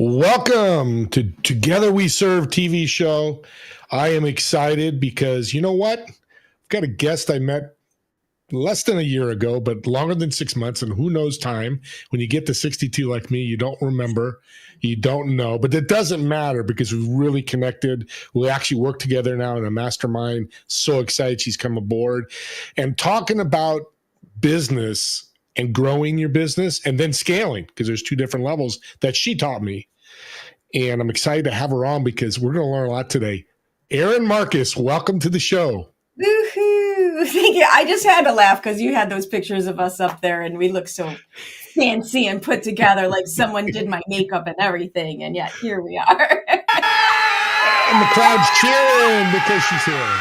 Welcome to Together We Serve TV show. I am excited because you know what? I've got a guest I met less than a year ago, but longer than 6 months. And who knows time? When you get to 62 like me, you don't remember, you don't know. But it doesn't matter because we've really connected. We actually work together now in a mastermind. So excited she's come aboard. And talking about business and growing your business and then scaling, because there's two different levels that she taught me. And I'm excited to have her on because we're going to learn a lot today. Erin Marcus, welcome to the show. Woohoo! Thank you. I just had to laugh because you had those pictures of us up there and we look so fancy and put together like someone did my makeup and everything. And yet here we are. And the crowd's cheering because she's here.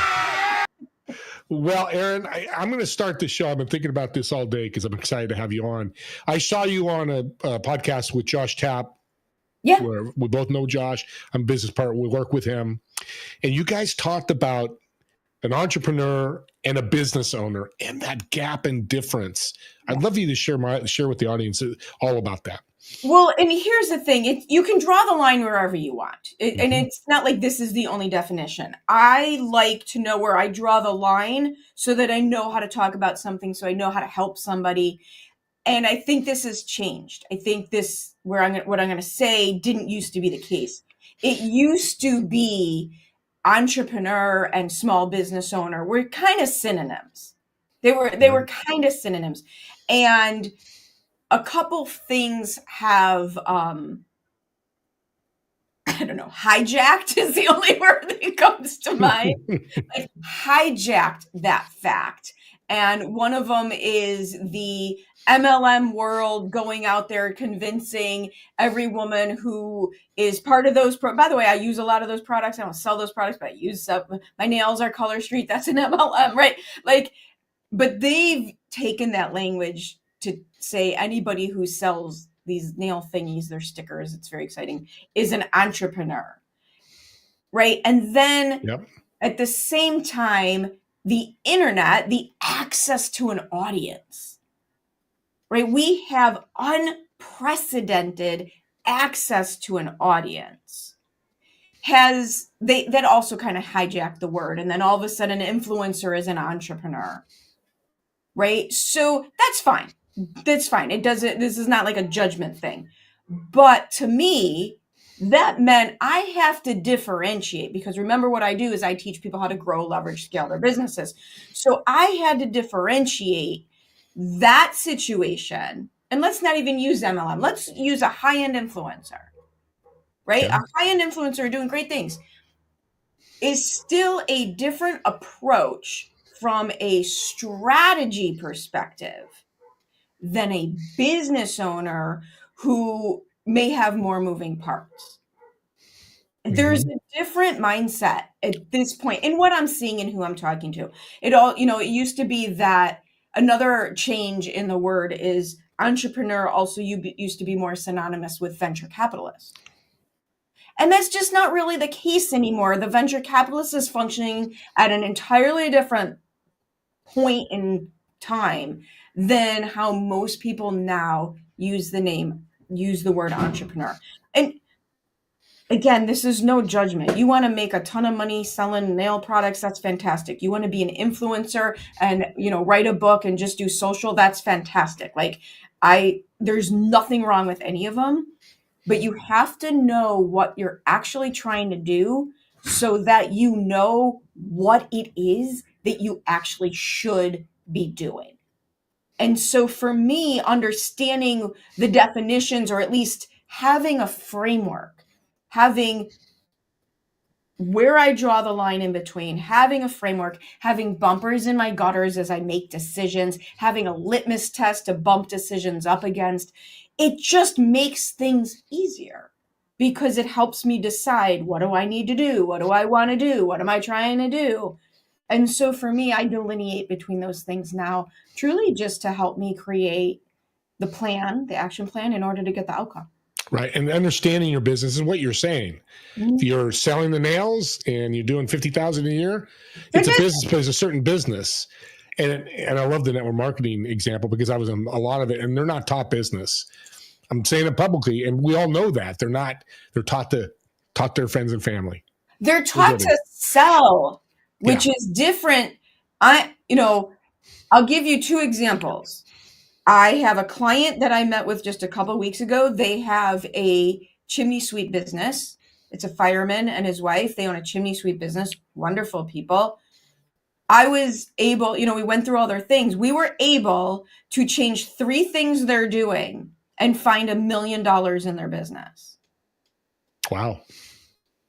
Well, Erin, I'm going to start the show. I've been thinking about this all day because I'm excited to have you on. I saw you on a podcast with Josh Tapp. Yeah. Where we both know Josh. I'm a business partner. We work with him. And you guys talked about an entrepreneur and a business owner and that gap and difference. Yeah. I'd love you to share with the audience all about that. Well, and here's the thing. You can draw the line wherever you want. And it's not like this is the only definition. I like to know where I draw the line so that I know how to talk about something, so I know how to help somebody. And I think this has changed. I think what I'm going to say didn't used to be the case. It used to be entrepreneur and small business owner were kind of synonyms. They were kind of synonyms. And a couple things have, hijacked is the only word that comes to mind. Like hijacked that fact. And one of them is the MLM world going out there convincing every woman who is part of those. By the way, I use a lot of those products. I don't sell those products, but I use my nails are Color Street. That's an MLM, right? But they've taken that language to say anybody who sells these nail thingies, their stickers, it's very exciting, is an entrepreneur, right? And then at the same time, the internet, the access to an audience, right? We have unprecedented access to an audience. That also kind of hijacked the word. And then all of a sudden, an influencer is an entrepreneur, right? So that's fine. That's fine. This is not like a judgment thing. But to me, that meant I have to differentiate, because remember what I do is I teach people how to grow, leverage, scale their businesses. So I had to differentiate that situation. And let's not even use MLM. Let's use a high-end influencer, right? A high-end influencer doing great things is still a different approach from a strategy perspective than a business owner who may have more moving parts. There's a different mindset at this point in what I'm seeing and who I'm talking to. It used to be that another change in the word is entrepreneur also used to be more synonymous with venture capitalist. And that's just not really the case anymore. The venture capitalist is functioning at an entirely different point in time than how most people now use the word entrepreneur. And again, this is no judgment. You want to make a ton of money selling nail products, that's fantastic. You want to be an influencer and, write a book and just do social, that's fantastic. There's nothing wrong with any of them, but you have to know what you're actually trying to do so that you know what it is that you actually should be doing. And so for me, understanding the definitions, or at least having a framework, having where I draw the line in between, having a framework, having bumpers in my gutters as I make decisions, having a litmus test to bump decisions up against, it just makes things easier because it helps me decide, what do I need to do? What do I want to do? What am I trying to do? And so for me, I delineate between those things now, truly just to help me create the action plan in order to get the outcome. Right. And understanding your business is what you're saying. If you're selling the nails and you're doing $50,000 a year, it's a business, but it's a certain business. And I love the network marketing example because I was in a lot of it, and they're not top business. I'm saying it publicly, and we all know that they're taught to talk to their friends and family. They're taught to sell, which Yeah. is different. I'll give you 2 examples. I have a client that I met with just a couple weeks ago. They have a chimney sweep business. It's a fireman and his wife. They own a chimney sweep business. Wonderful people. I was able, we went through all their things. We were able to change 3 things they're doing and find $1 million in their business. Wow.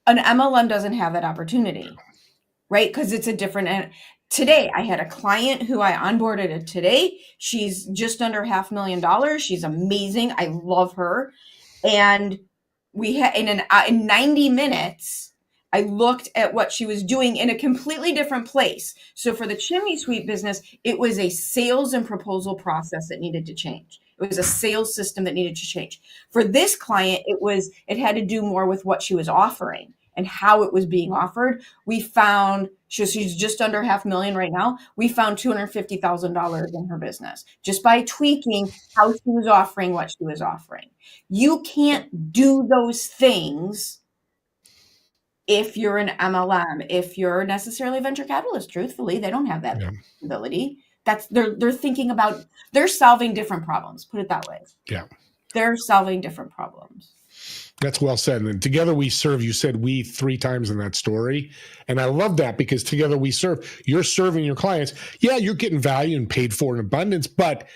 An MLM doesn't have that opportunity, right? Because it's a different. Today, I had a client who I onboarded today. She's just under $500,000. She's amazing. I love her. And we had in 90 minutes, I looked at what she was doing in a completely different place. So for the chimney sweep business, it was a sales and proposal process that needed to change. It was a sales system that needed to change. For this client, it had to do more with what she was offering and how it was being offered. We found she's just under $500,000 right now. We found $250,000 in her business just by tweaking how she was offering what she was offering. You can't do those things if you're an MLM, if you're necessarily a venture capitalist. Truthfully, they don't have that ability. They're thinking about, they're solving different problems. Put it that way. Yeah. They're solving different problems. That's well said. And together we serve, you said we 3 times in that story. And I love that because together we serve, you're serving your clients. Yeah, you're getting value and paid for in abundance, but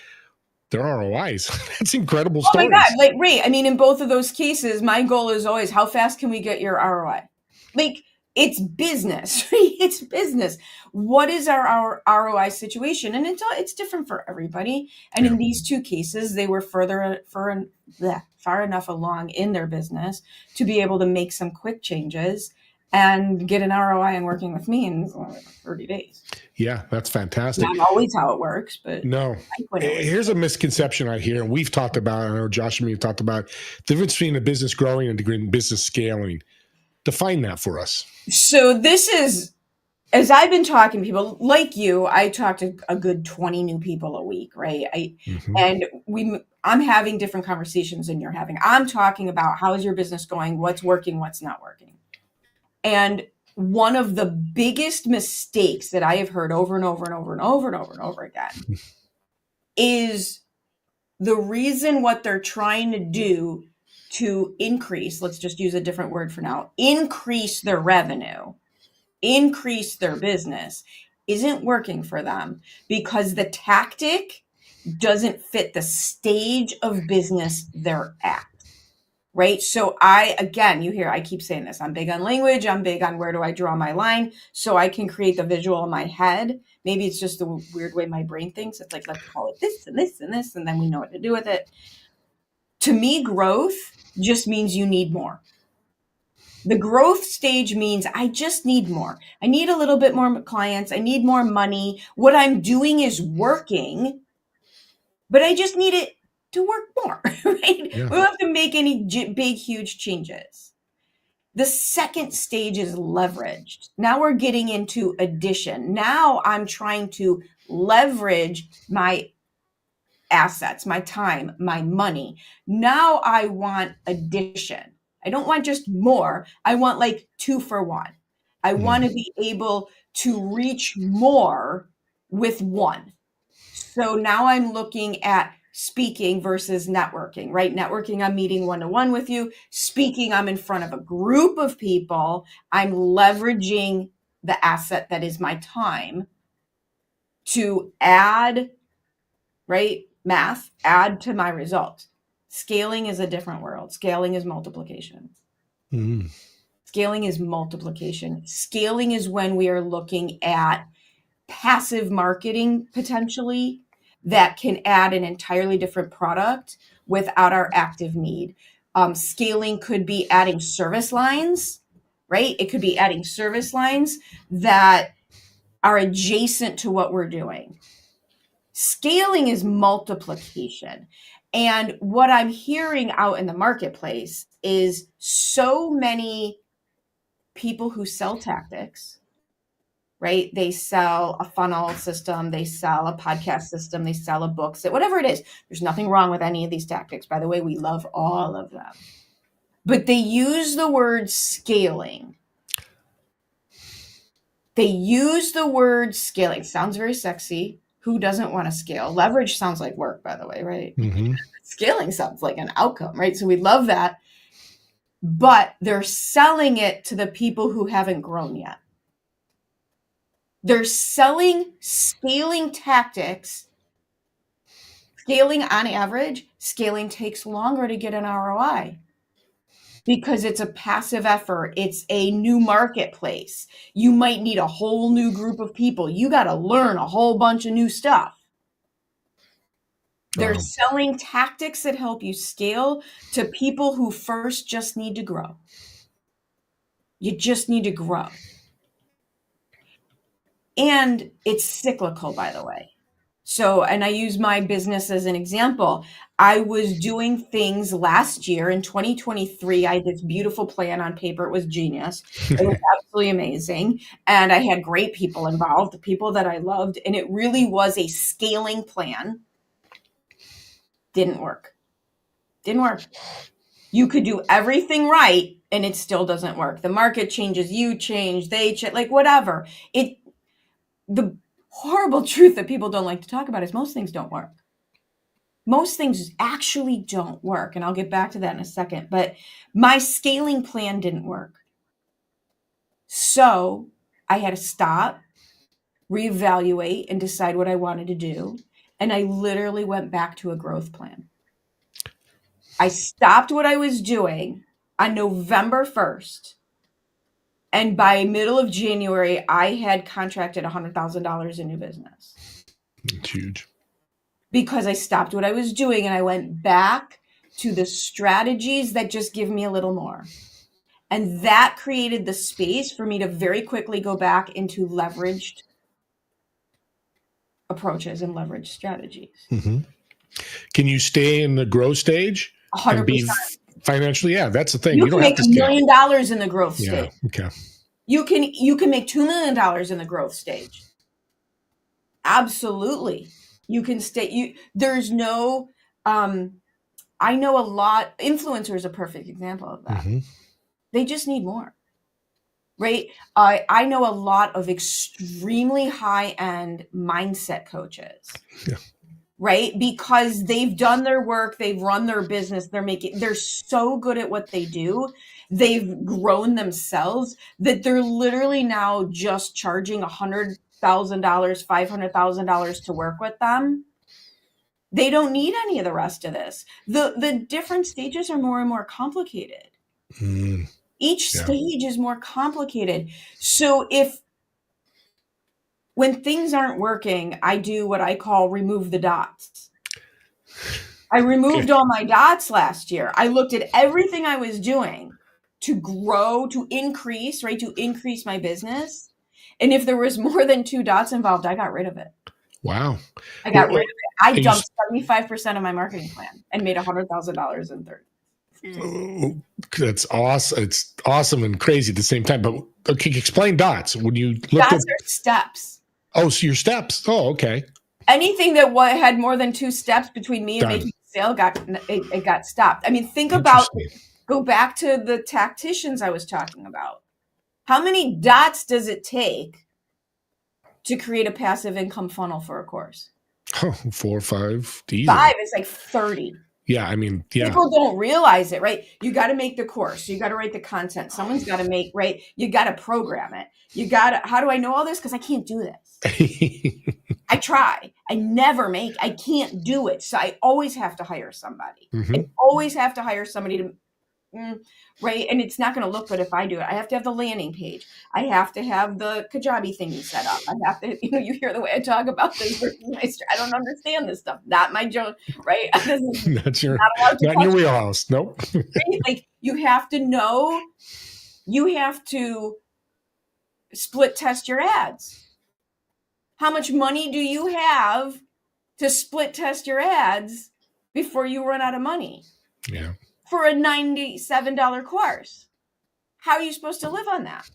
their ROIs. That's incredible stories. Oh my God. Like, Ray, in both of those cases, my goal is always, how fast can we get your ROI? Like, it's business, right? It's business. What is our ROI situation? And it's different for everybody. And in these 2 cases, they were far enough along in their business to be able to make some quick changes and get an ROI and working with me in 30 days. Yeah, that's fantastic. Not always how it works, but no. Here's a misconception I hear, and we've talked about, I know Josh and me have talked about the difference between a business growing and a business scaling. Define that for us. So this is, as I've been talking to people like you, I talk to a good 20 new people a week, right? And I'm having different conversations than you're having. I'm talking about how is your business going, what's working, what's not working. And one of the biggest mistakes that I have heard over and over and over and over and over and over again is the reason what they're trying to do to increase, let's just use a different word for now, increase their revenue, increase their business, isn't working for them because the tactic doesn't fit the stage of business they're at, right? So you hear, I keep saying this, I'm big on language, I'm big on where do I draw my line so I can create the visual in my head. Maybe it's just the weird way my brain thinks. It's like, let's call it this and this and this, and then we know what to do with it. To me, growth just means you need more. The growth stage means I just need more. I need a little bit more clients. I need more money. What I'm doing is working, but I just need it to work more, right? Yeah. We don't have to make any big, huge changes. The second stage is leveraged. Now we're getting into addition. Now I'm trying to leverage my assets, my time, my money. Now I want addition. I don't want just more. I want like 2 for 1. I want to be able to reach more with 1. So now I'm looking at speaking versus networking, right? Networking, I'm meeting 1-to-1 with you. Speaking, I'm in front of a group of people. I'm leveraging the asset that is my time to add, right? Math, add to my results. Scaling is a different world. Scaling is multiplication. Scaling is multiplication. Scaling is when we are looking at passive marketing potentially that can add an entirely different product without our active need. Scaling could be adding service lines, right? It could be adding service lines that are adjacent to what we're doing. Scaling is multiplication. And what I'm hearing out in the marketplace is so many people who sell tactics right? They sell a funnel system, they sell a podcast system, they sell a book, whatever it is. There's nothing wrong with any of these tactics. By the way, we love all of them. But they use the word scaling. They use the word scaling. Sounds very sexy. Who doesn't want to scale? Leverage sounds like work, by the way, right? Mm-hmm. Scaling sounds like an outcome, right? So we love that. But they're selling it to the people who haven't grown yet. They're selling scaling tactics. Scaling on average, scaling takes longer to get an ROI because it's a passive effort. It's a new marketplace. You might need a whole new group of people. You got to learn a whole bunch of new stuff. They're selling tactics that help you scale to people who first just need to grow. You just need to grow. And it's cyclical, by the way. So, and I use my business as an example. I was doing things last year in 2023. I had this beautiful plan on paper. It was genius. It was absolutely amazing. And I had great people involved, the people that I loved. And it really was a scaling plan. Didn't work. Didn't work. You could do everything right and it still doesn't work. The market changes, you change, they change, like whatever. The horrible truth that people don't like to talk about is most things don't work. Most things actually don't work. And I'll get back to that in a second. But my scaling plan didn't work. So I had to stop, reevaluate, and decide what I wanted to do. And I literally went back to a growth plan. I stopped what I was doing on November 1st. And by middle of January, I had contracted $100,000 in new business. It's huge. Because I stopped what I was doing and I went back to the strategies that just give me a little more. And that created the space for me to very quickly go back into leveraged approaches and leveraged strategies. Mm-hmm. Can you stay in the growth stage? 100%. And be financially, yeah, that's the thing. You don't can make have to $1 million in the growth stage. Okay. You can make $2 million in the growth stage. Absolutely. You can stay. There's no. I know a lot. Influencer is a perfect example of that. Mm-hmm. They just need more, right? I know a lot of extremely high-end mindset coaches. Yeah. Right? Because they've done their work, they've run their business, they're so good at what they do. They've grown themselves that they're literally now just charging $100,000, $500,000 to work with them. They don't need any of the rest of this. The different stages are more and more complicated. Each stage is more complicated. So when things aren't working, I do what I call remove the dots. I removed all my dots last year. I looked at everything I was doing to grow, to increase, right? To increase my business. And if there was more than 2 dots involved, I got rid of it. Wow. I got rid of it. I dumped 75% of my marketing plan and made $100,000 in 30. That's awesome. It's awesome and crazy at the same time. But okay, explain dots. When you looked dots at are steps. Oh, so your steps. Oh, okay. Anything that had more than 2 steps between me and making a sale got stopped. I mean, go back to the tacticians I was talking about. How many dots does it take to create a passive income funnel for a course? 4 or 5. Easy. 5 is like 30. Yeah, I mean, yeah. People don't realize it, right? You got to make the course. You got to write the content. Someone's got to make, right? You got to program it. How do I know all this? Because I can't do this. I try. I can't do it. So I always have to hire somebody. Mm-hmm. I always have to hire somebody to, right? And it's not going to look good if I do it. I have to have the landing page. I have to have the Kajabi thingy set up. I have to, you hear the way I talk about this. I don't understand this stuff. Not my joke, right? Not in your wheelhouse. Nope. Right? Like you have to know, you have to split test your ads. How much money do you have to split test your ads before you run out of money? Yeah. For a $97 course. How are you supposed to live on that?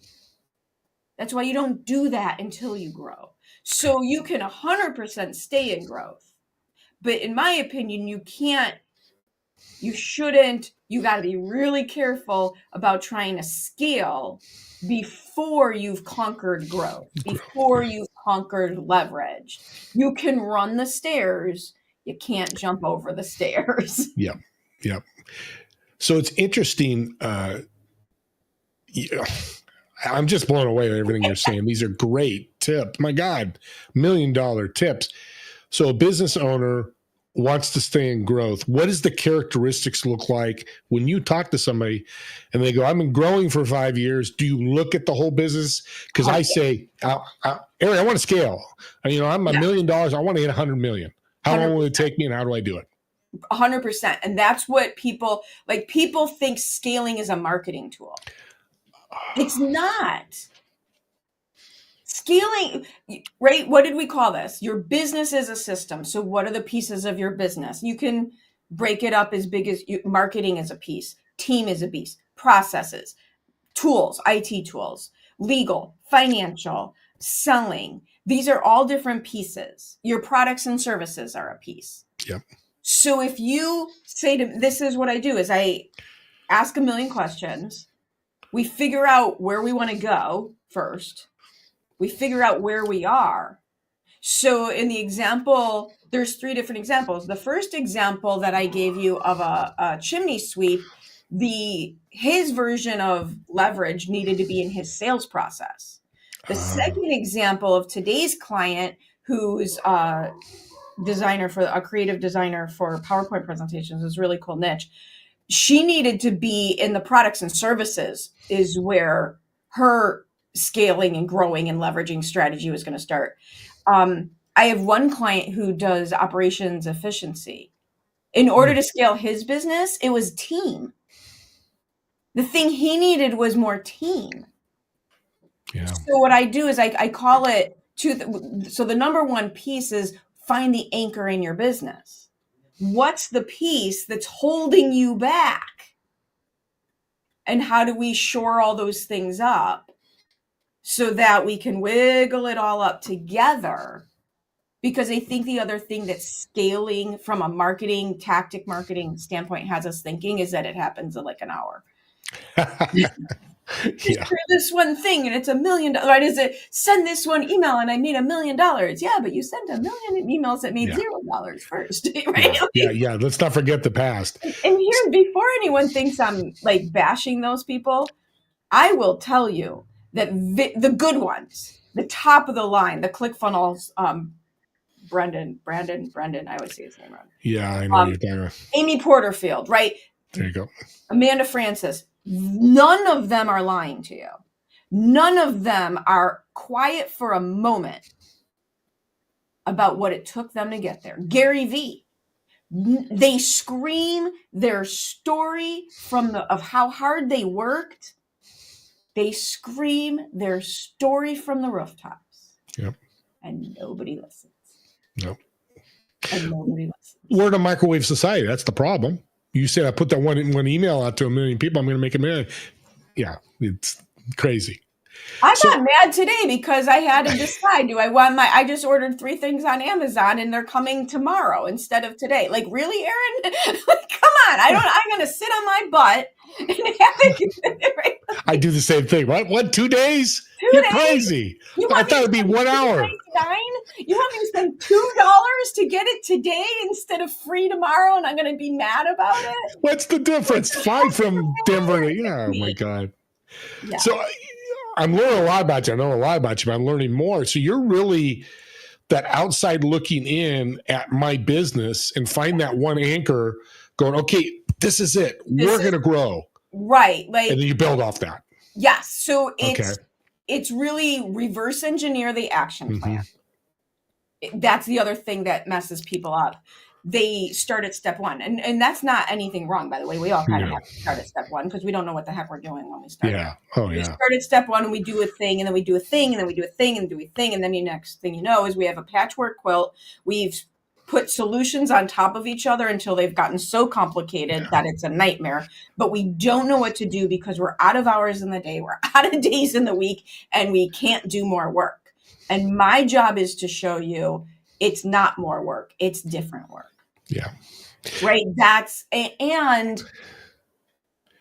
That's why you don't do that until you grow. So you can 100% stay in growth. But in my opinion, you shouldn't, you got to be really careful about trying to scale before you've conquered growth, before you've conquered leverage. You can run the stairs, you can't jump over the stairs. Yep. Yep. So it's interesting. Yeah, I'm just blown away by everything you're saying. These are great tips. My God, $1 million tips. So a business owner wants to stay in growth. What does the characteristics look like when you talk to somebody and they go, I've been growing for 5 years. Do you look at the whole business? Because I say, Ari, I want to scale. I'm $1 million. I want to hit 100 million. How long will it take me and how do I do it? 100%. And that's what people think scaling is a marketing tool. It's not. Scaling, right? What did we call this? Your business is a system. So what are the pieces of your business? You can break it up as big as marketing is a piece, team is a piece, processes, tools, IT tools, legal, financial, selling. These are all different pieces. Your products and services are a piece. Yep. So if you say this is what I do is I ask a million questions. We figure out where we want to go first. We figure out where we are. So in the example, there's 3 different examples. The first example that I gave you of a chimney sweep, his version of leverage needed to be in his sales process. The second example of today's client, who's a creative designer for PowerPoint presentations, is really cool niche. She needed to be in the products and services is where her scaling and growing and leveraging strategy was going to start. I have one client who does operations efficiency. In order to scale his business, it was team. The thing he needed was more team. Yeah. So what I do is I call it so the number one piece is find the anchor in your business. What's the piece that's holding you back? And how do we shore all those things up so that we can wiggle it all up together? Because I think the other thing that scaling from a marketing standpoint has us thinking is that it happens in like an hour. Yeah. This one thing and it's $1 million. Right? Is it send this one email and I made $1 million? Yeah, but you sent 1 million emails that made $0 first, right? Yeah. Let's not forget the past. And here, before anyone thinks I'm like bashing those people, I will tell you that the good ones, the top of the line, the ClickFunnels, Brandon, I always say his name wrong. Yeah, I know you're talking about. Amy Porterfield, right? There you go. Amanda Francis. None of them are lying to you. None of them are quiet for a moment about what it took them to get there. Gary Vee. They scream their story of how hard they worked. They scream their story from the rooftops. Yep. And nobody listens. Nope. And nobody listens. We're in a microwave society. That's the problem. You said I put that one email out to 1 million people, I'm going to make $1 million. Yeah, it's crazy. I got mad today because I had to decide, I just ordered 3 things on Amazon and they're coming tomorrow instead of today. Like, really, Aaron? Like, come on. I'm going to sit on my butt and have it. Right? I do the same thing. What? 2 days? You're crazy. I thought it'd be 1 hour. You want me to spend $2 to get it today instead of free tomorrow, and I'm going to be mad about it? What's the difference? 5 from Denver. Yeah, oh my God. Yeah. So I'm learning a lot about you. I know a lot about you, but I'm learning more. So you're really that outside looking in at my business and find that one anchor going, okay, this is it. We're going to grow. Right. And then you build off that. Yes. So it's really reverse engineer the action plan. That's the other thing that messes people up. They start at step 1. And that's not anything wrong, by the way. We all kind of have to start at step 1 because we don't know what the heck we're doing when we start. Yeah. Oh, yeah. We start at step 1 and we do a thing, and then we do a thing, and then we do a thing, and do a thing. And then the next thing you know is we have a patchwork quilt. We've put solutions on top of each other until they've gotten so complicated that it's a nightmare. But we don't know what to do because we're out of hours in the day, we're out of days in the week, and we can't do more work. And my job is to show you it's not more work, it's different work. Yeah. Right? And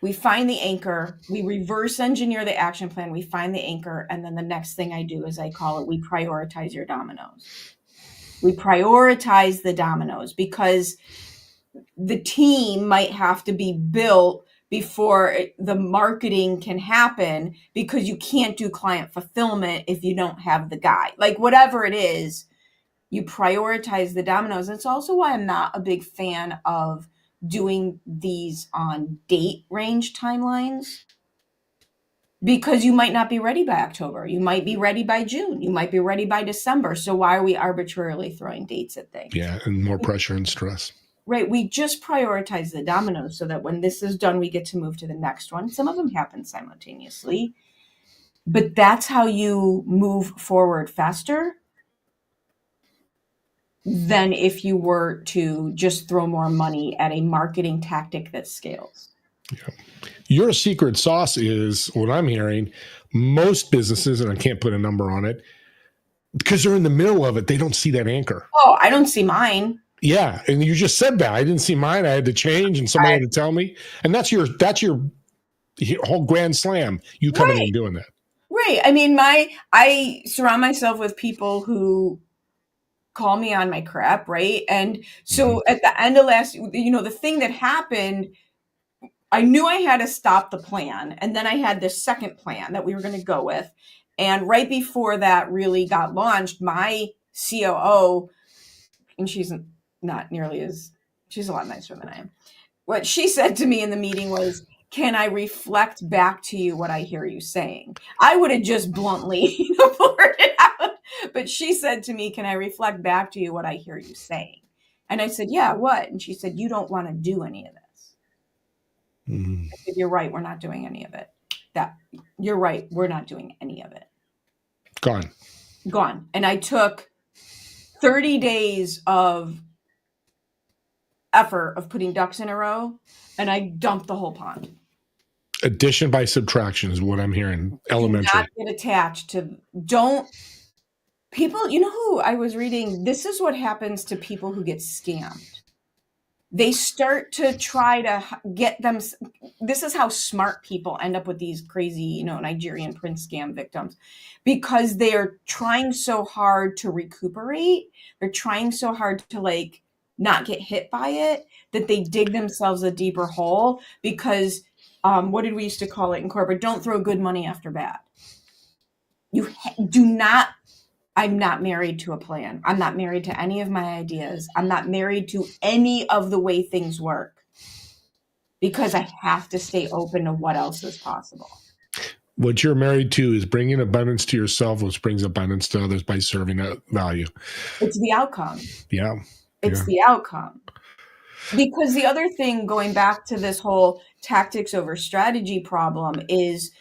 we find the anchor, we reverse engineer the action plan, we find the anchor, and then the next thing I do is I call it, we prioritize your dominoes. We prioritize the dominoes because the team might have to be built before the marketing can happen, because you can't do client fulfillment if you don't have the guy. Like whatever it is, you prioritize the dominoes. It's also why I'm not a big fan of doing these on date range timelines, because you might not be ready by October. You might be ready by June. You might be ready by December. So why are we arbitrarily throwing dates at things? Yeah. And more pressure and stress. Right. We just prioritize the dominoes so that when this is done, we get to move to the next one. Some of them happen simultaneously, but that's how you move forward faster than if you were to just throw more money at a marketing tactic that scales. Yeah. Your secret sauce is, what I'm hearing, most businesses, and I can't put a number on it, because they're in the middle of it, they don't see that anchor. Oh, I don't see mine. Yeah. And you just said that. I didn't see mine. I had to change and somebody had to tell me. And that's your whole grand slam. You coming in and doing that. Right. I mean, I surround myself with people who call me on my crap, right? And so at the end of the thing that happened, I knew I had to stop the plan. And then I had this second plan that we were going to go with. And right before that really got launched, my COO, and she's not nearly she's a lot nicer than I am. What she said to me in the meeting was, can I reflect back to you what I hear you saying? I would have just bluntly blurted it out. But she said to me, can I reflect back to you what I hear you saying? And I said, yeah, what? And she said, you don't want to do any of this. Mm-hmm. I said, you're right. We're not doing any of it. You're right. We're not doing any of it. Gone. And I took 30 days of effort of putting ducks in a row, and I dumped the whole pond. Addition by subtraction is what I'm hearing. Elementary. Do not get attached to. People, who I was reading, this is what happens to people who get scammed. They start to try to get them. This is how smart people end up with these crazy, Nigerian prince scam victims, because they're trying so hard to recuperate. They're trying so hard to not get hit by it, that they dig themselves a deeper hole, because what did we used to call it in corporate? Don't throw good money after bad. You do not. I'm not married to a plan. I'm not married to any of my ideas. I'm not married to any of the way things work, because I have to stay open to what else is possible. What you're married to is bringing abundance to yourself, which brings abundance to others by serving that value. It's the outcome. Yeah. It's the outcome. Because the other thing, going back to this whole tactics over strategy problem, is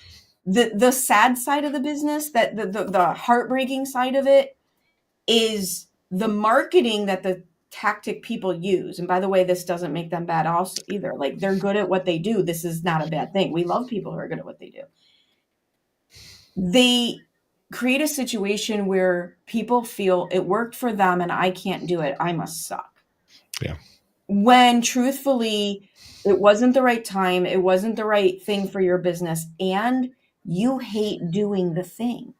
the sad side of the business, that the heartbreaking side of it, is the marketing that the tactic people use. And by the way, this doesn't make them bad also either. They're good at what they do. This is not a bad thing. We love people who are good at what they do. They create a situation where people feel it worked for them and I can't do it. I must suck. Yeah. When truthfully, it wasn't the right time. It wasn't the right thing for your business. And you hate doing the thing.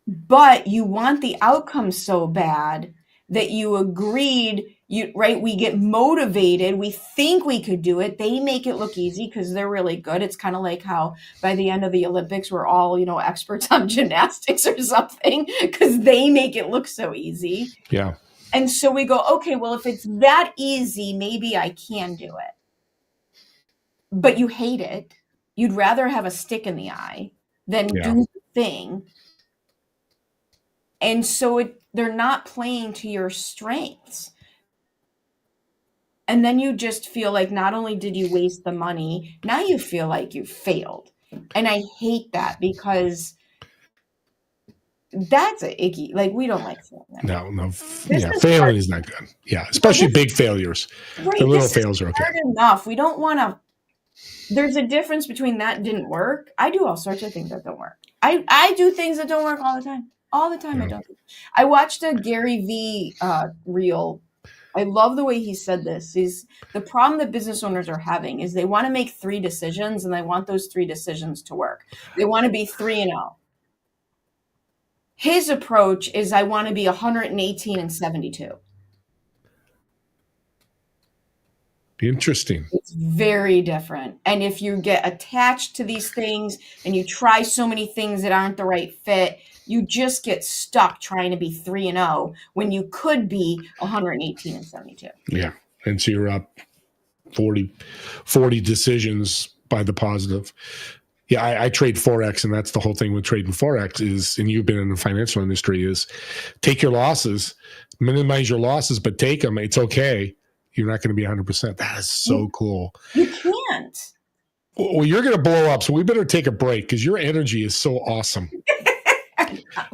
But you want the outcome so bad that you agreed, we get motivated. We think we could do it. They make it look easy because they're really good. It's kind of like how by the end of the Olympics, we're all, experts on gymnastics or something, because they make it look so easy. Yeah. And so we go, okay, well, if it's that easy, maybe I can do it. But you hate it. You'd rather have a stick in the eye than do the thing. And so they're not playing to your strengths. And then you just feel like not only did you waste the money, now you feel like you failed. And I hate that, because that's a icky. Like, we don't like failure. No. This Yeah, is failing hard. is not good. Yeah, especially this- big failures. Right. The little This is fails are okay. hard enough. We don't want to. There's a difference between that didn't work. I do all sorts of things that don't work. I do things that don't work all the time. All the time. Yeah. I don't. I watched a Gary V reel. I love the way he said this. The problem that business owners are having is they want to make 3 decisions, and they want those 3 decisions to work. They want to be 3-0. His approach is, I want to be 118 and 72. Interesting. It's very different. And if you get attached to these things and you try so many things that aren't the right fit, you just get stuck trying to be 3-0 when you could be 118 and 72. Yeah. And so you're up 40 decisions by the positive. Yeah, I trade Forex, and that's the whole thing with trading Forex is, and you've been in the financial industry, is take your losses, minimize your losses, but take them. It's okay. You're not going to be 100%. That is so cool. You can't. Well, you're going to blow up, so we better take a break because your energy is so awesome.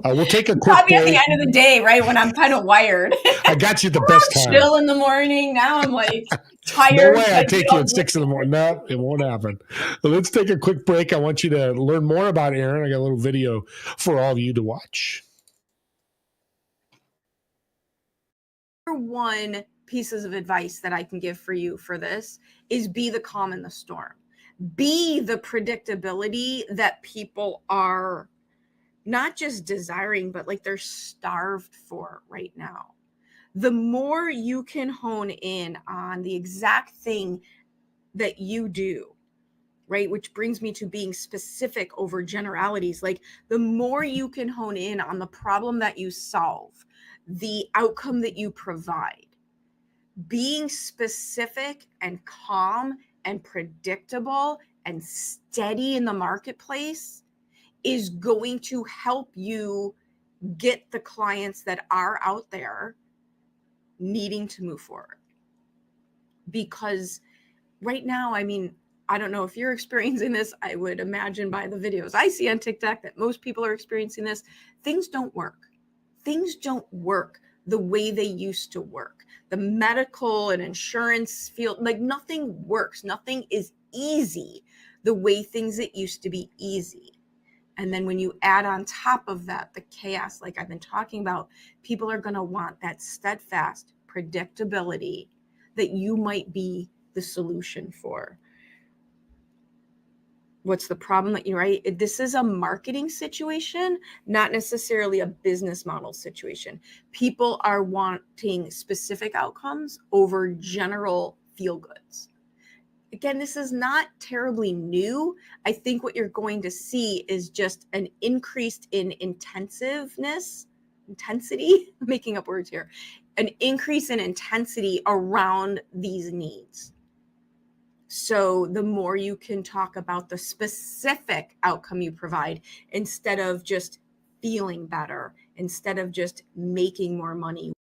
We'll take a quick Probably break. at the end of the day, right, when I'm kind of wired. I got you the best time. Chill in the morning. Now I'm like tired. No way I take you at 6 in the morning. No, it won't happen. But let's take a quick break. I want you to learn more about Erin. I got a little video for all of you to watch. One pieces of advice that I can give for you for this is be the calm in the storm. Be the predictability that people are not just desiring, but like they're starved for right now. The more you can hone in on the exact thing that you do, right? Which brings me to being specific over generalities. Like, the more you can hone in on the problem that you solve, the outcome that you provide, being specific and calm and predictable and steady in the marketplace is going to help you get the clients that are out there needing to move forward. Because right now, I mean, I don't know if you're experiencing this. I would imagine by the videos I see on TikTok that most people are experiencing this. Things don't work. Things don't work the way they used to work. The medical and insurance field, like, nothing works. Nothing is easy the way things that used to be easy. And then when you add on top of that the chaos, like I've been talking about, people are going to want that steadfast predictability that you might be the solution for. What's the problem that you're right? This is a marketing situation, not necessarily a business model situation. People are wanting specific outcomes over general feel goods. Again, this is not terribly new. I think what you're going to see is just an increase in intensity, making up words here, an increase in intensity around these needs. So the more you can talk about the specific outcome you provide, instead of just feeling better, instead of just making more money.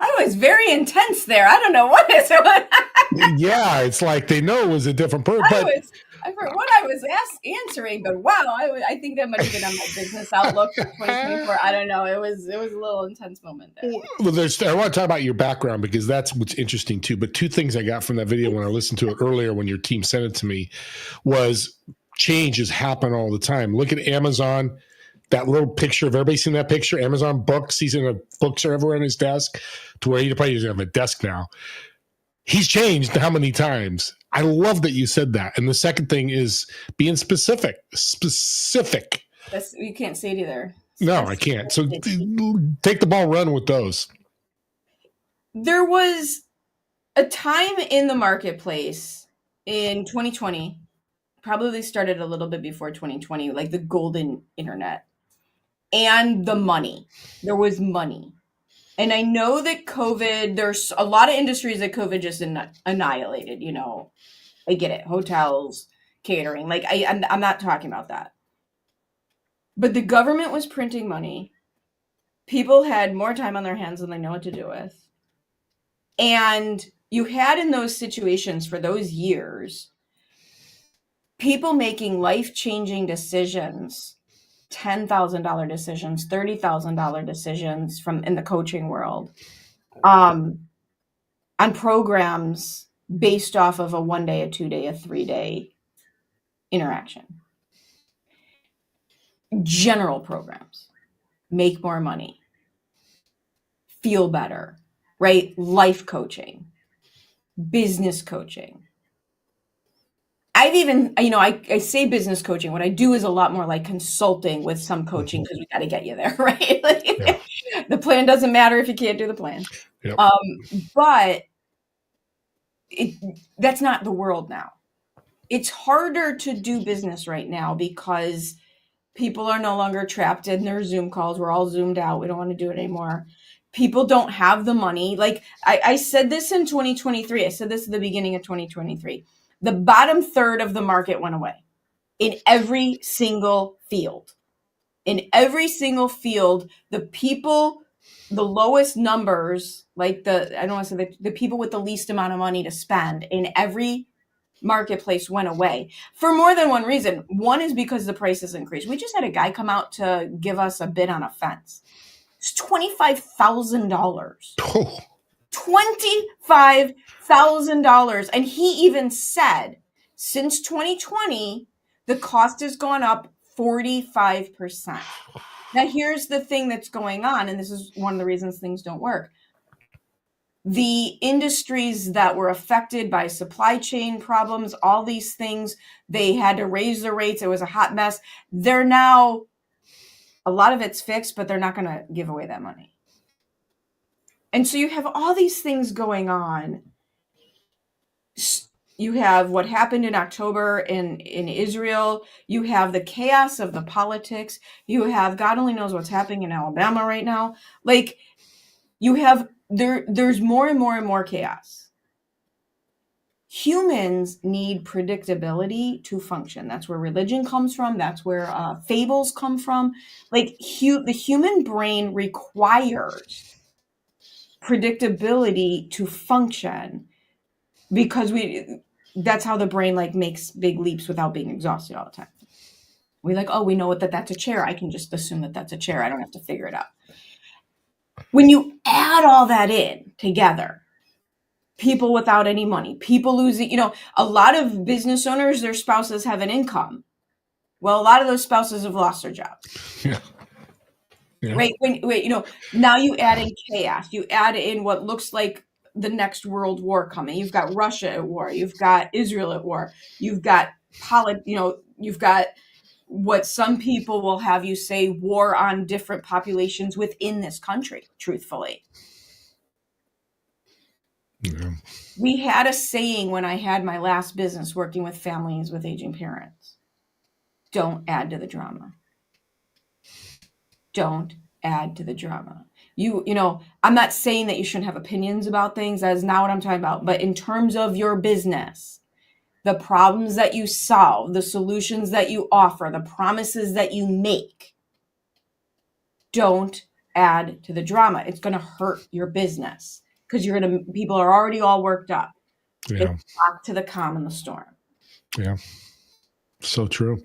I was very intense there. I don't know what is it. Yeah, it's like they know it was a different person. I forgot what I was answering, but wow, I think that might have been on my business outlook for 2024. I don't know. It was a little intense moment there. Well, I want to talk about your background because that's what's interesting too. But 2 things I got from that video when I listened to it earlier when your team sent it to me was changes happen all the time. Look at Amazon. That little picture of everybody seen that picture. Amazon books. He's in books are everywhere on his desk to where he probably doesn't have a desk now. He's changed how many times? I love that you said that. And the second thing is being specific. Specific. You can't say it either. No, I can't. So take the ball, run with those. There was a time in the marketplace in 2020, probably started a little bit before 2020, like the golden internet and the money. There was money. And I know that COVID, there's a lot of industries that COVID just annihilated, you know. I get it. Hotels, catering. Like, I'm not talking about that. But the government was printing money. people had more time on their hands than they know what to do with. And you had in those situations for those years, people making life-changing decisions, $10,000 decisions, $30,000 decisions from in the coaching world, on programs based off of a 1 day, a 2 day, a 3 day interaction. General programs, make more money, feel better, right? Life coaching, business coaching. I've even, I say business coaching. What I do is a lot more like consulting with some coaching because we got to get you there, right? Yeah. The plan doesn't matter if you can't do the plan. Yep. But that's not the world now. It's harder to do business right now because people are no longer trapped in their Zoom calls. We're all Zoomed out. We don't want to do it anymore. People don't have the money. Like I said this in 2023. I said this at the beginning of 2023. The bottom third of the market went away in every single field. In every single field, the people, the lowest numbers, like I don't want to say the people with the least amount of money to spend in every marketplace went away for more than one reason. One is because the prices increased. We just had a guy come out to give us a bid on a fence. It's $25,000. Oh. $25,000. And he even said since 2020, the cost has gone up 45%. Now, here's the thing that's going on, and this is one of the reasons things don't work. The industries that were affected by supply chain problems, all these things, they had to raise the rates. It was a hot mess. They're now, a lot of it's fixed, but they're not going to give away that money. And so you have all these things going on. You have what happened in October in Israel. You have the chaos of the politics. You have God only knows what's happening in Alabama right now. Like you have, there's more and more and more chaos. Humans need predictability to function. That's where religion comes from. That's where fables come from. Like the human brain requires predictability to function because that's how the brain like makes big leaps without being exhausted all the time. We we know that's a chair. I can just assume that that's a chair. I don't have to figure it out. When you add all that in together, people without any money, people losing, a lot of business owners, their spouses have an income. Well, a lot of those spouses have lost their jobs. Yeah. Yeah. Right. Now you add in chaos. You add in what looks like the next world war coming. You've got Russia at war. You've got Israel at war. You've got you've got what some people will have you say war on different populations within this country, truthfully. Yeah. We had a saying when I had my last business working with families with aging parents. Don't add to the drama. Don't add to the drama. I'm not saying that you shouldn't have opinions about things. That is not what I'm talking about. But in terms of your business, the problems that you solve, the solutions that you offer, the promises that you make, don't add to the drama. It's going to hurt your business because people are already all worked up. Yeah. Back to the calm and the storm. Yeah. So true.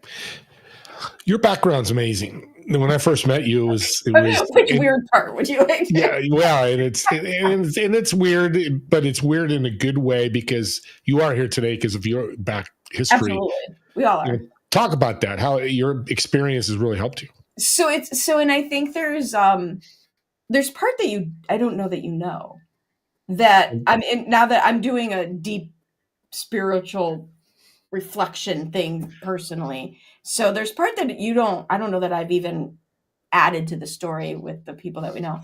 Your background's amazing. When I first met you, it was which weird part would you like? Yeah, well, and it's weird, but it's weird in a good way because you are here today because of your back history. Absolutely, we all are. Talk about that. How your experience has really helped you. And I think there's part that I don't know that that now that I'm doing a deep spiritual reflection thing personally. So there's part that I don't know that I've even added to the story with the people that we know.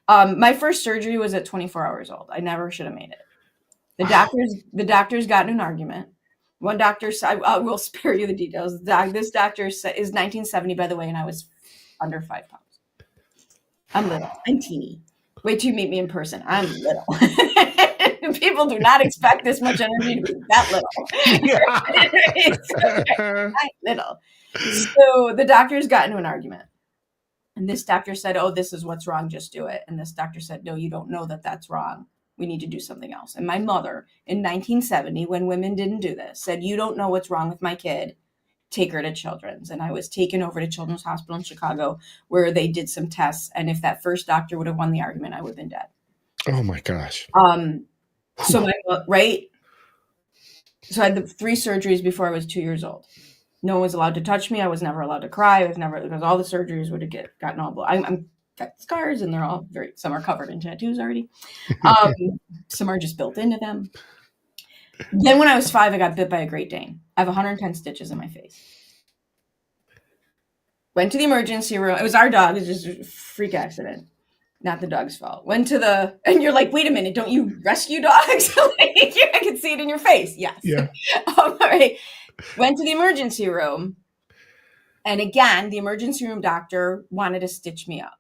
My first surgery was at 24 hours old. I never should have made it. The doctors got in an argument. One doctor said, I will spare you the details. This doctor is 1970, by the way, and I was under 5 pounds. I'm little. I'm teeny. Wait till you meet me in person. I'm little. People do not expect this much energy to be that little. I'm little. So the doctors got into an argument. And this doctor said, oh, this is what's wrong. Just do it. And this doctor said, no, you don't know that that's wrong. We need to do something else. And my mother in 1970, when women didn't do this, said, you don't know what's wrong with my kid. Take her to Children's. And I was taken over to Children's Hospital in Chicago, where they did some tests. And if that first doctor would have won the argument, I would have been dead. Oh my gosh. So right. So I had the 3 surgeries before I was 2 years old. No one was allowed to touch me. I was never allowed to cry. I was never, because all the surgeries would have gotten all blood. I'm got scars, and they're all some are covered in tattoos already. Some are just built into them. Then when I was 5, I got bit by a Great Dane. I have 110 stitches in my face. Went to the emergency room. It was our dog. It was just a freak accident. Not the dog's fault. Went to and you're like, wait a minute, don't you rescue dogs? I can see it in your face. Yes. Yeah. All right. Went to the emergency room. And again, the emergency room doctor wanted to stitch me up.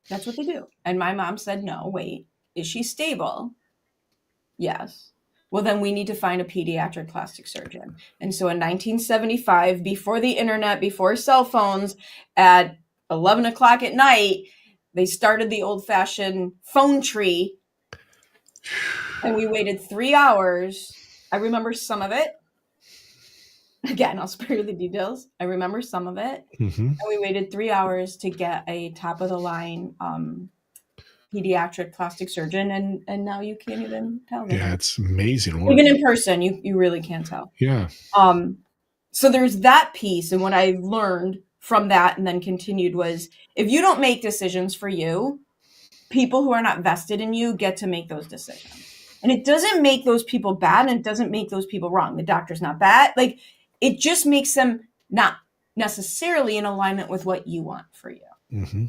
That's what they do. And my mom said, no, wait, is she stable? Yes. Well, then we need to find a pediatric plastic surgeon. And so in 1975, before the internet, before cell phones, at 11 o'clock at night, they started the old-fashioned phone tree. And we waited 3 hours. I remember some of it. Again, I'll spare you the details. I remember some of it. Mm-hmm. And we waited 3 hours to get a top-of-the-line pediatric plastic surgeon, and now you can't even tell them. Yeah, it's amazing. Even in person, you really can't tell. Yeah. So there's that piece, and what I learned from that and then continued was, if you don't make decisions for you, people who are not vested in you get to make those decisions. And it doesn't make those people bad, and it doesn't make those people wrong. The doctor's not bad. Like, it just makes them not necessarily in alignment with what you want for you. Mm-hmm.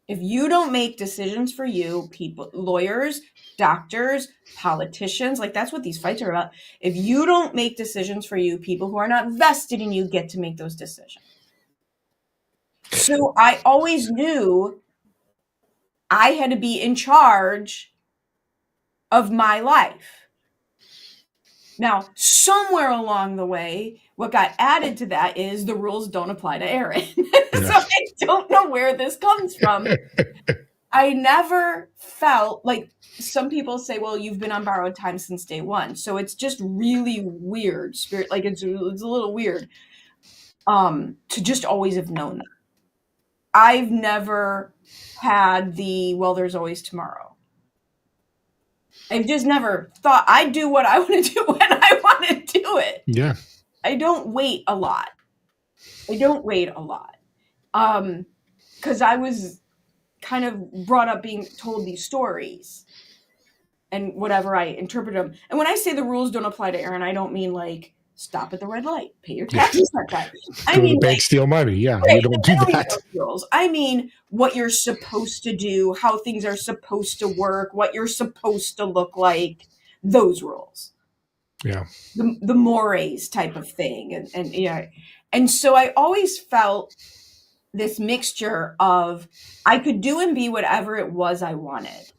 If you don't make decisions for you, people, lawyers, doctors, politicians, like that's what these fights are about. If you don't make decisions for you, people who are not vested in you get to make those decisions. So I always knew I had to be in charge of my life. Now, somewhere along the way, what got added to that is the rules don't apply to Aaron. So I don't know where this comes from. I never felt like, some people say, well, you've been on borrowed time since day one. So it's just really weird. Like it's a little weird to just always have known that. I've never had well, there's always tomorrow. I've just never thought, I do what I want to do when I want to do it. Yeah. I don't wait a lot. Because I was kind of brought up being told these stories and whatever, I interpret them. And when I say the rules don't apply to Aaron, I don't mean like stop at the red light, pay your taxes that time. I Go mean, to the bank, steal money. Yeah, right, you don't do that. Rules. I mean, what you're supposed to do, how things are supposed to work, what you're supposed to look like, those rules. Yeah. The mores type of thing. And yeah. And so I always felt this mixture of I could do and be whatever it was I wanted.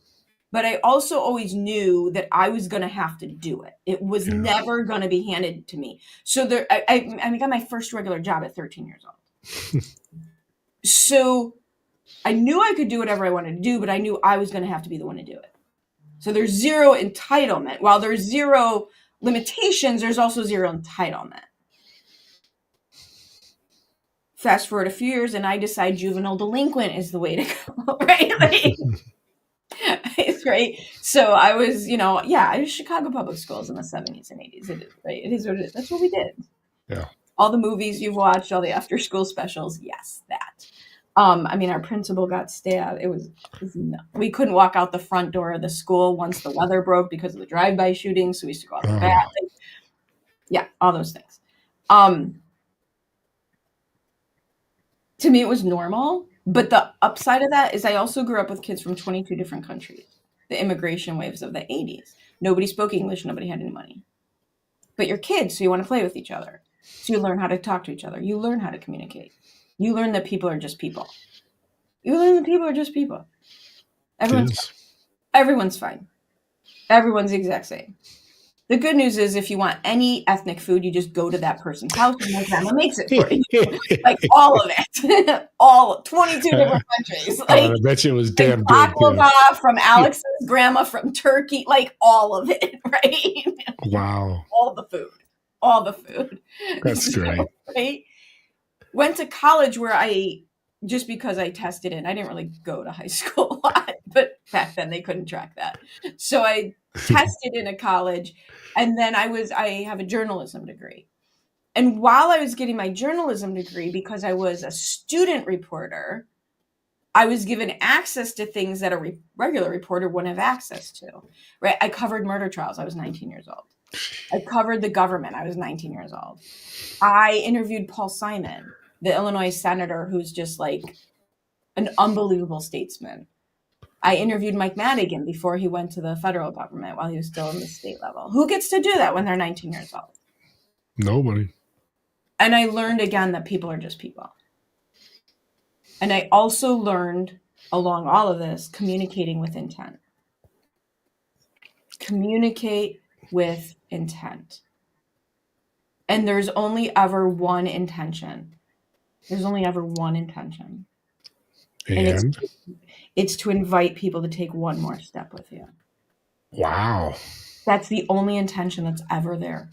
But I also always knew that I was going to have to do it. It was never going to be handed to me. So I got my first regular job at 13 years old. So I knew I could do whatever I wanted to do, but I knew I was going to have to be the one to do it. So there's zero entitlement. While there's zero limitations, there's also zero entitlement. Fast forward a few years, and I decide juvenile delinquent is the way to go, right? Like, it's great. So I was, I was Chicago Public Schools in the 70s and 80s. It is, right? It is what it is. That's what we did. Yeah. All the movies you've watched, all the after school specials. Yes, that. Our principal got stabbed. It was no. We couldn't walk out the front door of the school once the weather broke because of the drive-by shooting. So we used to go out the back. Yeah, all those things. To me, it was normal. But the upside of that is I also grew up with kids from 22 different countries. The immigration waves of the 80s. Nobody spoke English. Nobody had any money. But you're kids, so you want to play with each other. So you learn how to talk to each other. You learn how to communicate. You learn that people are just people. Everyone's fine. Everyone's the exact same. The good news is if you want any ethnic food, you just go to that person's house and my grandma makes it for you. Like all of it. All 22 different countries. Like I bet you it was like damn good. baklava from Alex's grandma from Turkey, like all of it, right? Wow. All the food. All the food. That's great. Right? Went to college where just because I tested in, I didn't really go to high school a lot, but back then they couldn't track that. So I tested in a college, and then I have a journalism degree. And while I was getting my journalism degree, because I was a student reporter, I was given access to things that a regular reporter wouldn't have access to, right? I covered murder trials. I was 19 years old. I covered the government. I was 19 years old. I interviewed Paul Simon, the Illinois senator, who's just like an unbelievable statesman. I interviewed Mike Madigan before he went to the federal government while he was still in the state level. Who gets to do that when they're 19 years old? Nobody. And I learned again that people are just people. And I also learned along all of this, communicating with intent. Communicate with intent. And there's only ever one intention. There's only ever one intention. And it's to invite people to take one more step with you. wow. That's the only intention that's ever there.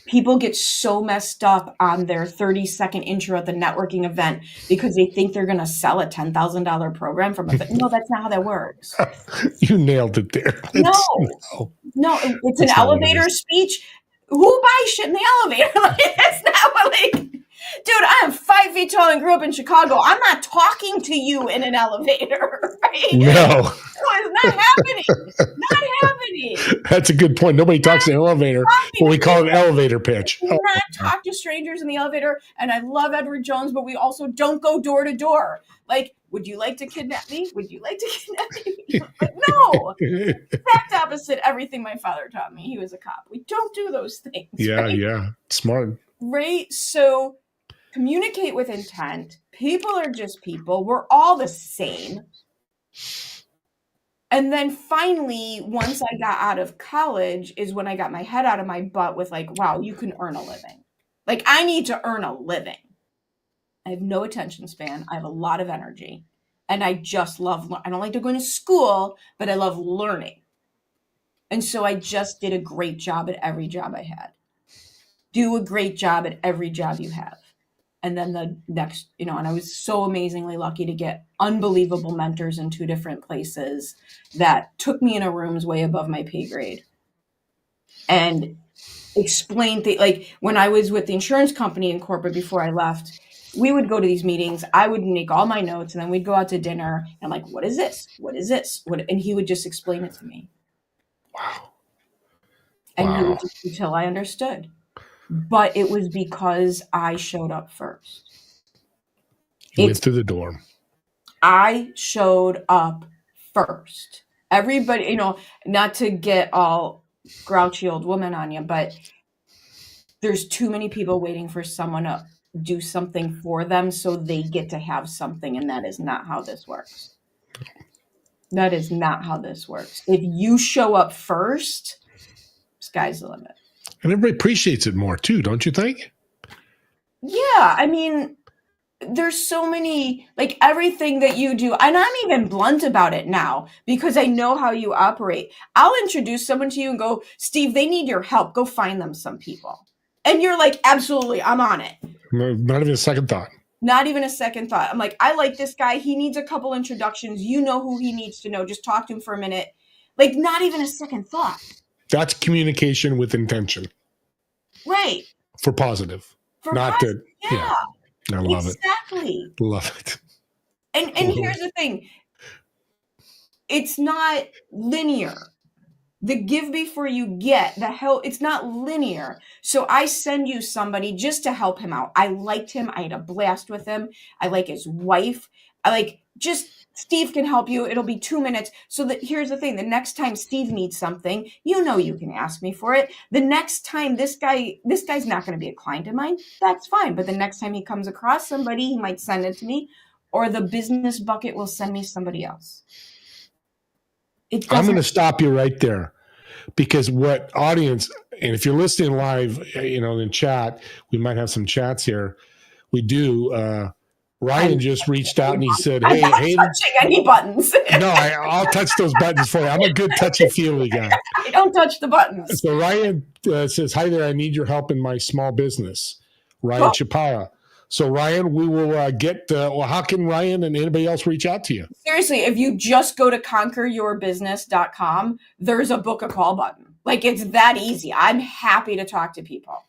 People get so messed up on their 30-second intro at the networking event because they think they're going to sell a $10,000 program from a... No, that's not how that works. You nailed it there. No, it's an elevator speech. Who buys shit in the elevator? That's not what, dude, I am 5 feet tall and grew up in Chicago. I'm not talking to you in an elevator, right? No. It's not happening. Not happening. That's a good point. Nobody talks in an elevator. Well, we call it an elevator pitch. Do not talk to strangers in the elevator. And I love Edward Jones, but we also don't go door to door. Like, would you like to kidnap me? Would you like to kidnap me? Like, no. Exact opposite everything my father taught me. He was a cop. We don't do those things. Yeah, right? yeah. Smart. Right? So communicate with intent. People are just people. We're all the same. And then finally, once I got out of college is when I got my head out of my butt with like, wow, you can earn a living. Like, I need to earn a living. I have no attention span. I have a lot of energy. And I just love, I don't like to go to school, but I love learning. And so I just did a great job at every job I had. Do a great job at every job you have. And then the next, and I was so amazingly lucky to get unbelievable mentors in 2 different places that took me in a rooms way above my pay grade and explained things. Like when I was with the insurance company in corporate before I left, we would go to these meetings. I would make all my notes and then we'd go out to dinner. And I'm like, what is this? What is this? And he would just explain it to me. Wow. And he would just, until I understood. But it was because I showed up first. You went through the door. I showed up first. Everybody, not to get all grouchy old woman on you, but there's too many people waiting for someone to do something for them so they get to have something, and that is not how this works. That is not how this works. If you show up first, sky's the limit. And everybody appreciates it more too, don't you think? Yeah, I mean, there's so many, like everything that you do, and I'm even blunt about it now because I know how you operate. I'll introduce someone to you and go, Steve, they need your help. Go find them some people. And you're like, absolutely, I'm on it. Not even a second thought. Not even a second thought. I'm like, I like this guy. He needs a couple introductions. You know who he needs to know. Just talk to him for a minute. Like, not even a second thought. That's communication with intention. Right. For positive. Not positive. Yeah. I love it. Exactly. Love it. And here's the thing. It's not linear. The give before you get, the help, it's not linear. So I send you somebody just to help him out. I liked him. I had a blast with him. I like his wife. Steve can help you. It'll be 2 minutes. So here's the thing. The next time Steve needs something, you can ask me for it. The next time this guy's not going to be a client of mine. That's fine. But the next time he comes across somebody, he might send it to me, or the business bucket will send me somebody else. I'm going to stop you right there. because what audience, and if you're listening live, in chat, we might have some chats here. We do. Ryan just reached out and he said, I'm not hey, touching any buttons. no, I'll touch those buttons for you. I'm a good touchy-feely guy. I don't touch the buttons. So Ryan says, hi there, I need your help in my small business. Ryan Chaparra. So Ryan, we will get, how can Ryan and anybody else reach out to you? Seriously, if you just go to conqueryourbusiness.com, there's a book a call button. Like, it's that easy. I'm happy to talk to people.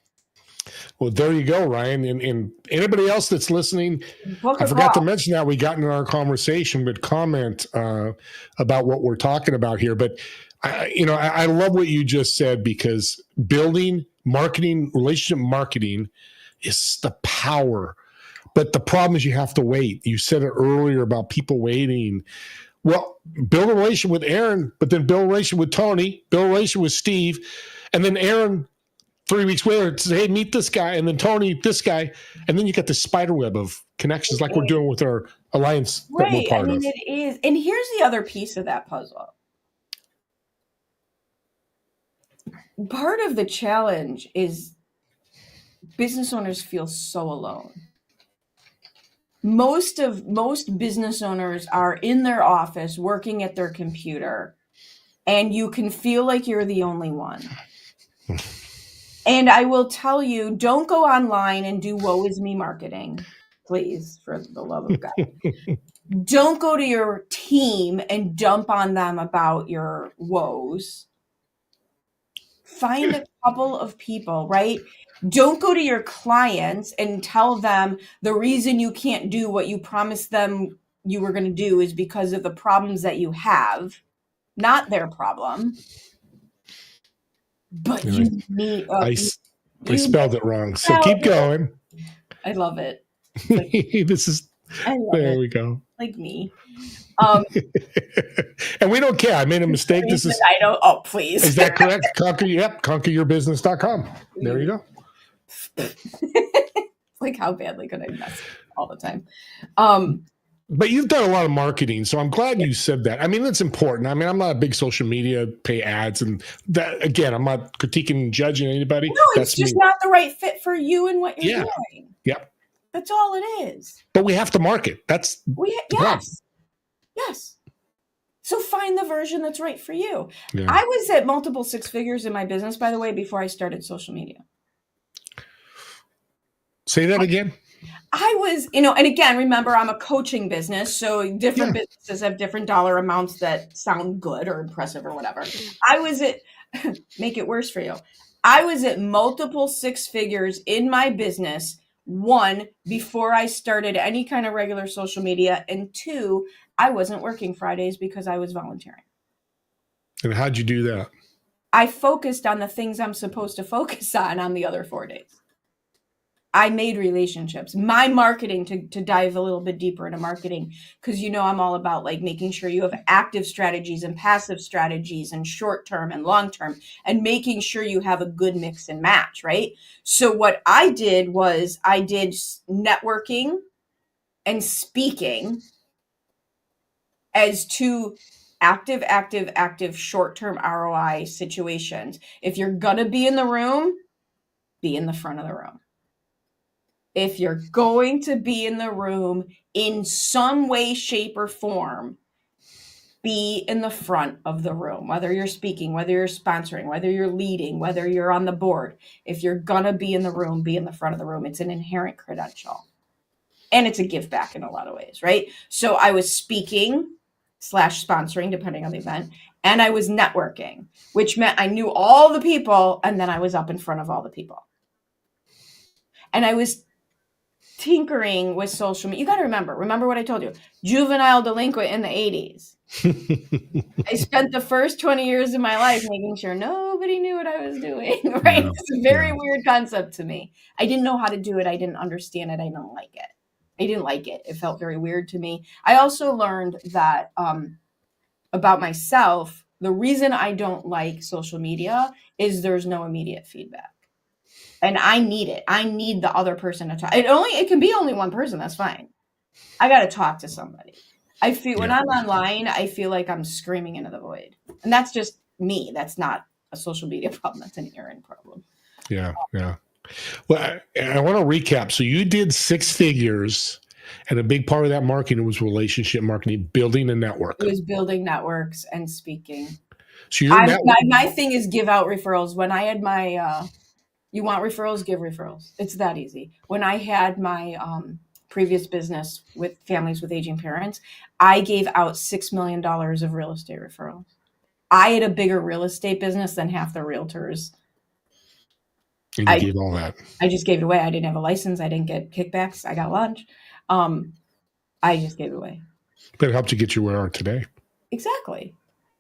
Well, there you go, Ryan. And anybody else that's listening, I forgot to mention that we got in our conversation, but comment about what we're talking about here. But I love what you just said, because building marketing, relationship marketing is the power. But the problem is you have to wait. You said it earlier about people waiting. Well, build a relationship with Aaron, but then build a relationship with Tony, build a relationship with Steve, and then Aaron 3 weeks later says, hey, meet this guy, and then Tony, this guy, and then you get the spider web of connections like we're doing with our alliance that we're part of. It is. And here's the other piece of that puzzle. Part of the challenge is business owners feel so alone. Most business owners are in their office working at their computer, and you can feel like you're the only one. And I will tell you, don't go online and do woe is me marketing, please, for the love of God. Don't go to your team and dump on them about your woes. Find a couple of people, right? Don't go to your clients and tell them the reason you can't do what you promised them you were going to do is because of the problems that you have, not their problem. But you need. I spelled it wrong, so keep going. I love it. Like, there we go. Like me. And we don't care. I made a mistake. This is. I don't. Oh, please. Is that correct? Conqueryourbusiness.com. There you go. Like, how badly could I mess all the time? But you've done a lot of marketing, so I'm glad you said that. I mean, that's important. I mean, I'm not a big social media, pay ads, and that, again, I'm not critiquing and judging anybody. No, it's just not the right fit for you and what you're doing. Yeah. That's all it is. But we have to market. That's yes. So find the version that's right for you. Yeah. I was at multiple six figures in my business, by the way, before I started social media. Say that again. I was, and again, remember, I'm a coaching business, so different businesses have different dollar amounts that sound good or impressive or whatever. I was at, make it worse for you. I was at multiple six figures in my business. One, before I started any kind of regular social media, and two, I wasn't working Fridays because I was volunteering. And how'd you do that? I focused on the things I'm supposed to focus on the other 4 days. I made relationships. My marketing, to dive a little bit deeper into marketing, because I'm all about like making sure you have active strategies and passive strategies and short-term and long-term, and making sure you have a good mix and match, right? So what I did was I did networking and speaking as two active short-term ROI situations. If you're going to be in the room, be in the front of the room. If you're going to be in the room in some way, shape, or form, be in the front of the room, whether you're speaking, whether you're sponsoring, whether you're leading, whether you're on the board. If you're going to be in the room, be in the front of the room. It's an inherent credential. And it's a give back in a lot of ways, right? So I was speaking / sponsoring, depending on the event, and I was networking, which meant I knew all the people, and then I was up in front of all the people. And I was tinkering with social media. You got to remember what I told you. Juvenile delinquent in the 80s. I spent the first 20 years of my life making sure nobody knew what I was doing, right? Yeah, it's a very weird concept to me. I didn't know how to do it. I didn't understand it. I didn't like it. It felt very weird to me. I also learned that about myself, the reason I don't like social media is there's no immediate feedback. And I need it. I need the other person to talk. It can be only one person. That's fine. I got to talk to somebody. When I'm online, I feel like I'm screaming into the void. And that's just me. That's not a social media problem. That's an Aaron problem. Yeah. Well, I want to recap. So you did 6 figures, and a big part of that marketing was relationship marketing, building a network. It was building networks and speaking. So your network. My thing is give out referrals. When I had my, you want referrals, give referrals. It's that easy. When I had my previous business with families with aging parents, I gave out $6 million of real estate referrals. I had a bigger real estate business than half the realtors. And you gave all that. I just gave it away. I didn't have a license. I didn't get kickbacks. I got lunch. I just gave it away. But it helped you get you where you are today. Exactly.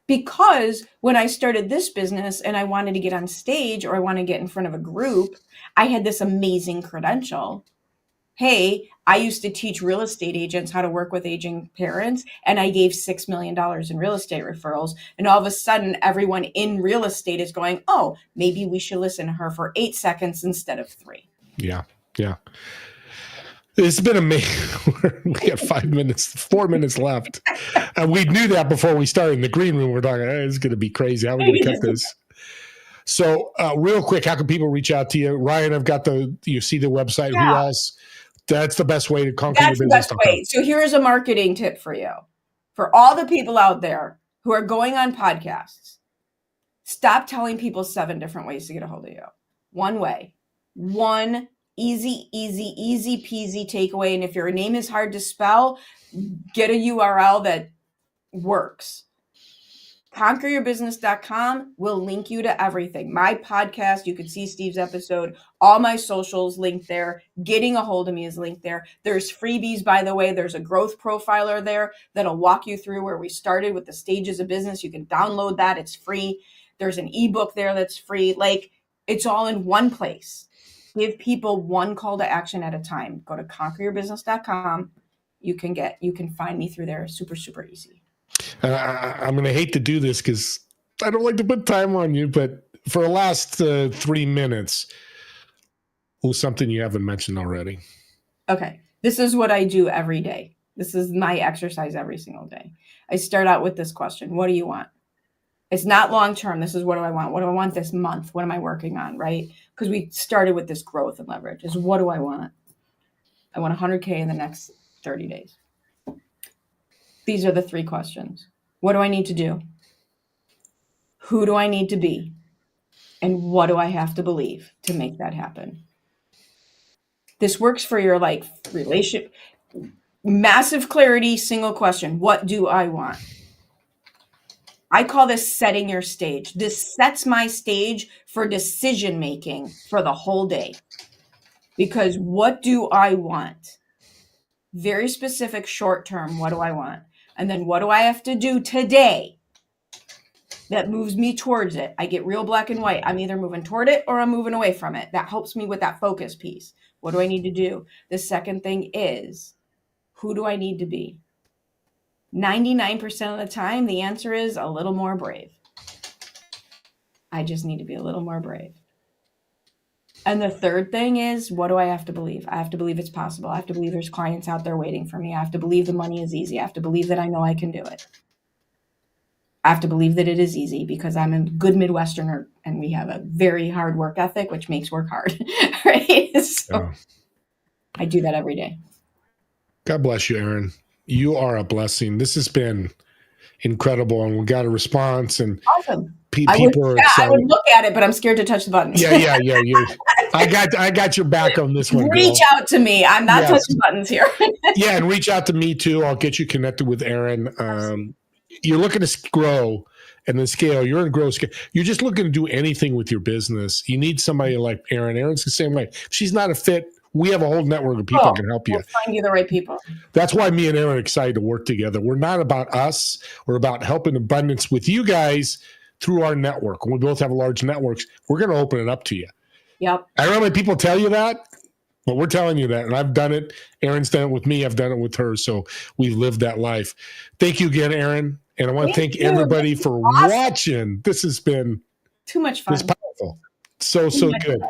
Because when I started this business and I wanted to get on stage or I want to get in front of a group, I had this amazing credential. Hey, I used to teach real estate agents how to work with aging parents, and I gave $6 million in real estate referrals. And all of a sudden, everyone in real estate is going, oh, maybe we should listen to her for 8 seconds instead of 3. Yeah. It's been amazing. We have 4 minutes left. And we knew that before we started in the green room. We're talking, hey, it's going to be crazy. How are we going to cut this? So real quick, how can people reach out to you? Ryan, I've got you see the website. Yeah. Who else? That's the best way to conquer your business. That's the best way. So here's a marketing tip for you. For all the people out there who are going on podcasts, stop telling people 7 different ways to get a hold of you. One way. One easy peasy takeaway. And if your name is hard to spell, get a URL that works. ConquerYourBusiness.com will link you to everything. My podcast, you can see Steve's episode, all my socials linked there. Getting a hold of me is linked there. There's freebies, by the way. There's a growth profiler there that'll walk you through where we started with the stages of business. You can download that. It's free. There's an ebook there that's free. Like, it's all in one place. Give people one call to action at a time. Go to ConquerYourBusiness.com. You can find me through there. Super, super easy. I'm going to hate to do this because I don't like to put time on you, but for the last 3 minutes, what's something you haven't mentioned already? Okay. This is what I do every day. This is my exercise every single day. I start out with this question. What do you want? It's not long-term. This is what do I want? What do I want this month? What am I working on? Right? Because we started with this growth and leverage. Is what do I want? I want 100K in the next 30 days. These are the 3 questions. What do I need to do? Who do I need to be? And what do I have to believe to make that happen? This works for your relationship. Massive clarity, single question. What do I want? I call this setting your stage. This sets my stage for decision making for the whole day. Because what do I want? Very specific, short term. What do I want? And then what do I have to do today that moves me towards it? I get real black and white. I'm either moving toward it or I'm moving away from it. That helps me with that focus piece. What do I need to do? The second thing is, who do I need to be? 99% of the time, the answer is a little more brave. I just need to be a little more brave. And the third thing is, what do I have to believe? I have to believe it's possible. I have to believe there's clients out there waiting for me. I have to believe the money is easy. I have to believe that I know I can do it. I have to believe that it is easy because I'm a good Midwesterner and we have a very hard work ethic, which makes work hard, right? So I do that every day. God bless you, Aaron. You are a blessing. This has been incredible, and we got a response. And awesome. People are excited. I would look at it, but I'm scared to touch the button. Yeah. I got your back on this one. Reach out to me. I'm not touching buttons here. Yeah, and reach out to me too. I'll get you connected with Aaron. You're looking to grow and then scale. You're in growth scale. You're just looking to do anything with your business. You need somebody like Aaron. Aaron's the same way. If she's not a fit, we have a whole network of people that can help you. We'll find you the right people. That's why me and Aaron are excited to work together. We're not about us. We're about helping abundance with you guys through our network. We both have large networks. We're going to open it up to you. Yep. I don't know how many people tell you that, but we're telling you that. And I've done it. Aaron's done it with me. I've done it with her. So we've lived that life. Thank you again, Aaron. And I want to thank everybody for watching. This has been too much fun. It's powerful. So good.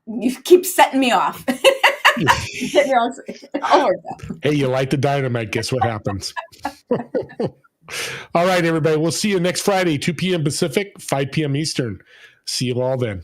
You keep setting me off. Hey, you light the dynamite. Guess what happens? All right, everybody. We'll see you next Friday, 2 p.m. Pacific, 5 p.m. Eastern. See you all then.